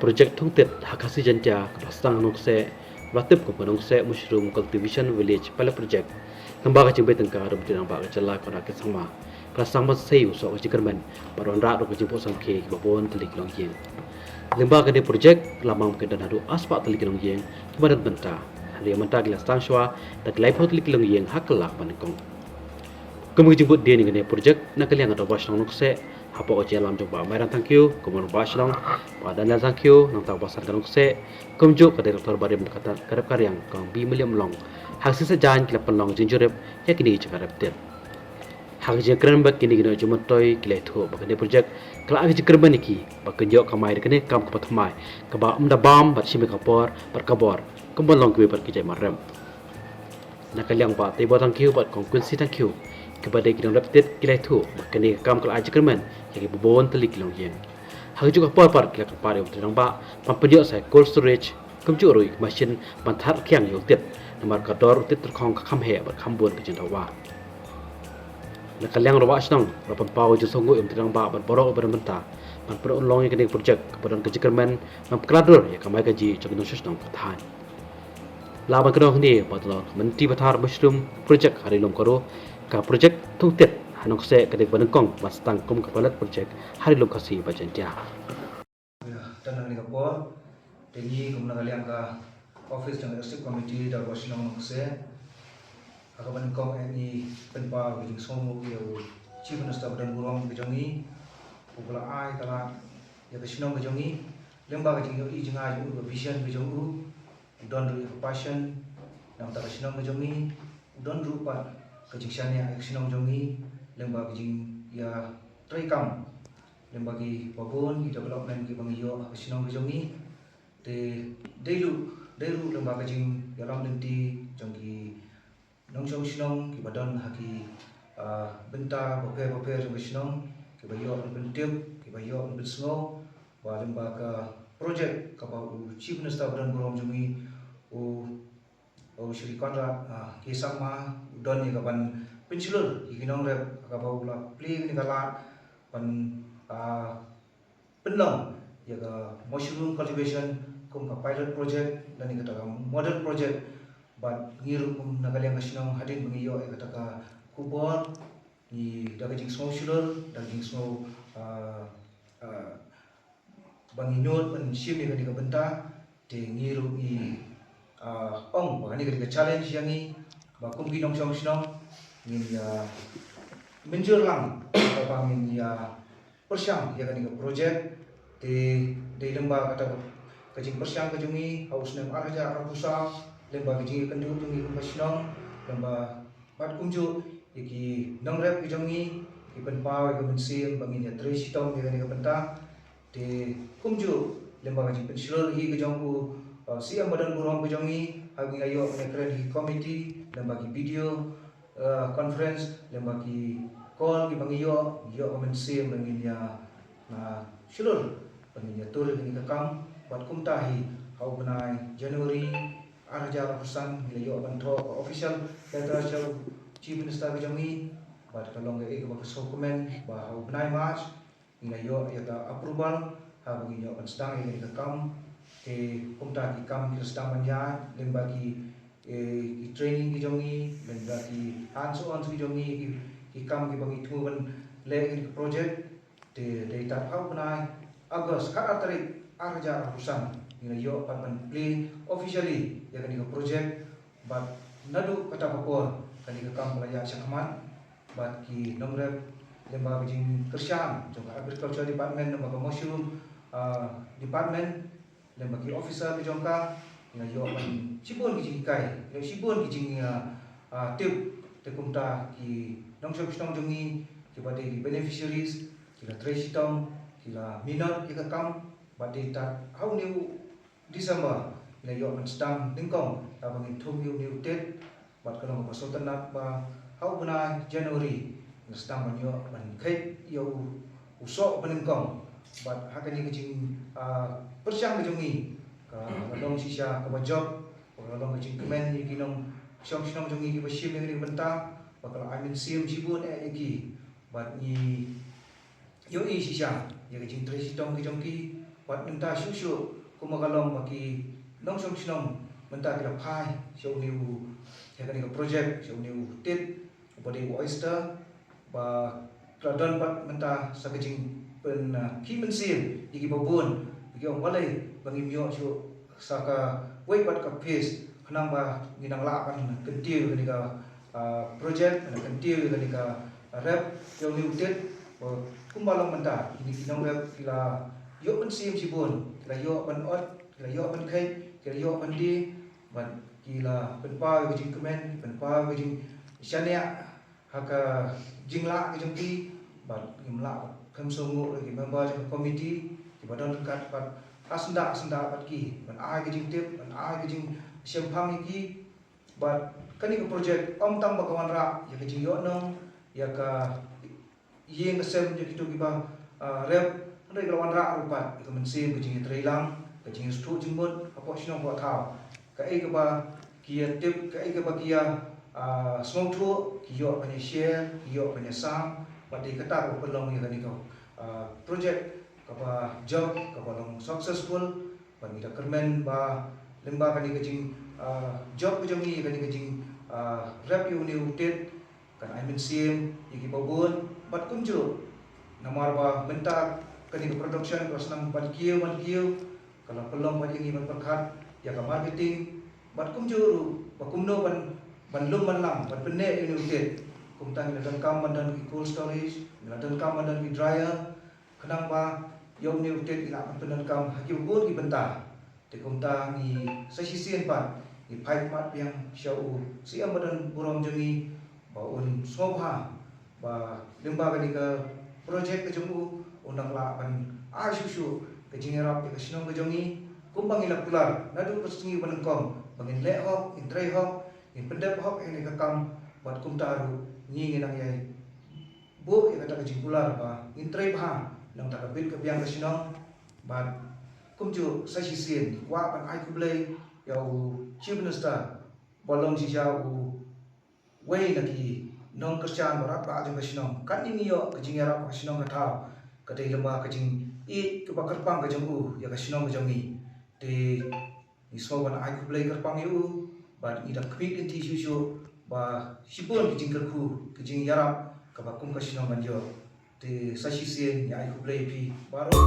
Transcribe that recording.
project thong tet hakasi janja kapastang nong se batip ko panong se mushroom cultivation village pala project namba ka jimbe tengka ro bitin namba ka chala ko na ke sangma ka sangma sei uso ka jikermen paron ra ro ko jimpo sangke ki babon telik long yeng lemba ka de project lamang ke dan adu aspa telik long yeng kibadan benta hari menta gila stang shwa tak lai phot telik long yeng haklak panikong kemu jimpo de ni ne project na kaliang ado bas nong se hapo ko jelam jomba mairan thank you kumon baslong padan thank you nang tak basar kanong se kumjo ka direktor barim kata karep karyang kang bi million long haksi sa jan kila panlong jinjurep ya kini jakarep tet hak je keren bak kini gino jumat toy kila thu bak ne project kala ag je keren niki bak kenjo kamai kene kam ka pathmai ka ba umda bam bat shime kapor par kabor kumbon long kwe par kijai marem nakalyang ba te bo thank you bat kong kun si thank you kepada kita reptit kila itu makni kam kala aja kerman yang bobon telik long yen hang juga par kila kapar yang terang ba pampenjo sai cold storage kumju roi machine panthar kyang yo tet namar kador tet terkhong kham he bar khambon ke jentawa nakalyang rawa snong rapan pau ju songo yang terang ba bar borok bar menta man pro long yang project kepada kejekerman mam klador ya kamai gaji jogno sesnong kathan laban kedong ni patlo menti bathar mushroom project hari lom karo ka project thung tet hanok se kadek banengkong bastang kum kapalat project hari lokasi bajantia tanang ni kapor tengi kumna kaliang ka office jang district committee dar wasinong se aka banengkong ni penpa bijing somo yo chief minister badan burong bijongi pula ai kala ya kesinong bijongi lemba bijing yo i jinga yo vision bijongu don ru passion nam ta kesinong bijongi don ru pa kejiksanya eksinong jongi lemba kijing ya traikam lemba ki babon ki development ki bangiyo eksinong jongi te deilu lemba kijing ya lam lenti jongi nongshong sinong ki badan haki benta bope jong sinong ki bayo bentim ki bayo bensngo wa lemba ka project ka ba chief minister badan borom jongi Shri Konrad kisama don ni kapan pensilur ikinong rep kabau la play ni kala pan penlong ya ka mushroom cultivation kum ka pilot project dan ni kata model project but ngiru kum nagalyang kasinong hadin bangiyo ya kata ka kubor ni daga jing small silur daga jing small banginot pan sim ni ka benta te ngiru i ong bani ka challenge yang ni ba kum gi nong song sinong min ya menjur lang ba min ya persyang ya kan project de lemba kata kajing persyang kajungi haus nem arja rapusa lemba kajing kendu jungi kum sinong lemba bat kumju iki nong rep kajungi ipen paw ke mensim bangin ya tre sitong ya kan benta de kumju lemba kajing pensilur hi kajongku siang badan burong kejongi hagi ayo nekren di committee dan bagi video conference dan bagi call ki bangiyo yo mensim bangin ya na silur bangin ya tur ni kakam buat kumtahi hau benai Januari arja rapusan bila yo banto official letter show chief minister kejongi buat kalong ke bagi dokumen ba hau benai March ila yo ya approval ha bagi yo sedang ni kakam ke kumta ki kam ki sedang manja dan bagi ki training ki jongi dan bagi hands on ki jongi ki kam ki bagi tuan le ki project de tar hau benai Agos kat tarik arja rapusan ina yo pan play officially ya kan ki project but nadu kata kapor kan ki kam pelaya syakman but ki nomrep lemba bijing kersyam juga agriculture department lembaga mushroom department dan bagi officer bijongka ina yo pan sibon kijing kai yo sibon kijing tip te kumta ki nongshok stong jongi ki bade ki beneficiaries kila tresitong kila minor ki kam bade ta how new December ina yo pan stang dingkong ta bangin thum new tet bat kalong ba sotanat ba how bana January ina stang banyo ban kait yo usok baningkong bat hakani kijing persyang kejongi ka ladong sisa ka job ladong kejing kemen ni kinong syong jongi ki basim ni benta bakal amin sim sibun iki bat ni yo i sisa ya kejing tresitong ki wat menta shushu kumagalong baki nongsong sinong menta kila pai show new ya project show new tit body oyster ba kladon pat menta sakajing pen ki mensim igi babun igi ong walai bangi mio shu saka wei pat ka pace kanang ba nginang la kan kentiu ni ka project na kentiu ni ka rep show new tit kumbalong menta ini kinong rep kila yo mensim sibun kila yo ban ot kila yo ban kai kila yo ban di ban kila penpa gajing kemen penpa gajing syania haka jingla gajing pi ban imla kamsongo lagi member jang komiti di badan dekat ban asnda bat ki ban ai gajing tip ban ai gajing sempang iki ban kani ke project om tang bakawan ra ya gajing yo nong ya ka yeng sem je kitu giba rep ndai lawan ra rupat ke mensim gajing trailang gajing stu jingmut apo sinong ko thau ka ai ke ba kia tip ka ai ke ba kia smong thu kiyo banya share kiyo banya sam pati kata ko pelong ya kani ko project ka ba job ka ba long successful ban ida kermen ba lemba kani kajing job ko jami kani kajing rep yu ni utit kan I mensim igi babun bat kunju namar ba menta kani ke production ko senang ban kieu kalau pelong ba igi ban perkhat ya ka marketing bat kunju ba kumno ban lum ban lam ban penne yu ni utit kum tang ila dan kam dan ki cold storage ila dan kam dan ki dryer kenang ba yom ni utit ila ban penan kam haki babun ki benta te kum tang ni sasisien pan ni pipe mat yang syau siam badan burong jengi ba un sobha ba limba kani ke project ke jemu undang la ban susu ke jingerap ke sinong ke jongi kumbang ila pular nadu persengi banengkom bangin le hok in tray hok in pendep hok ini ke kam bat kum taru nyi nginang yai bu ya kata ke pular ba in tray bah nang tak bit ke biang ke sinong bat kum ju sasisien kwa ban ai kublai yau chief minister bolong si jau wei lagi nong kerjaan berat ba aja kesinong kan ini yo kejing arab kesinong katau kadai lemba kejing i ke bakar pang ke jengku ya kesinong ke jengi di semua ban ai kublai kerpang yu ba ida kwik inti susu ba sipun kejing kerku kejing yarab ke bakum kesinong banjo di sasisien ya ai kublai pi baru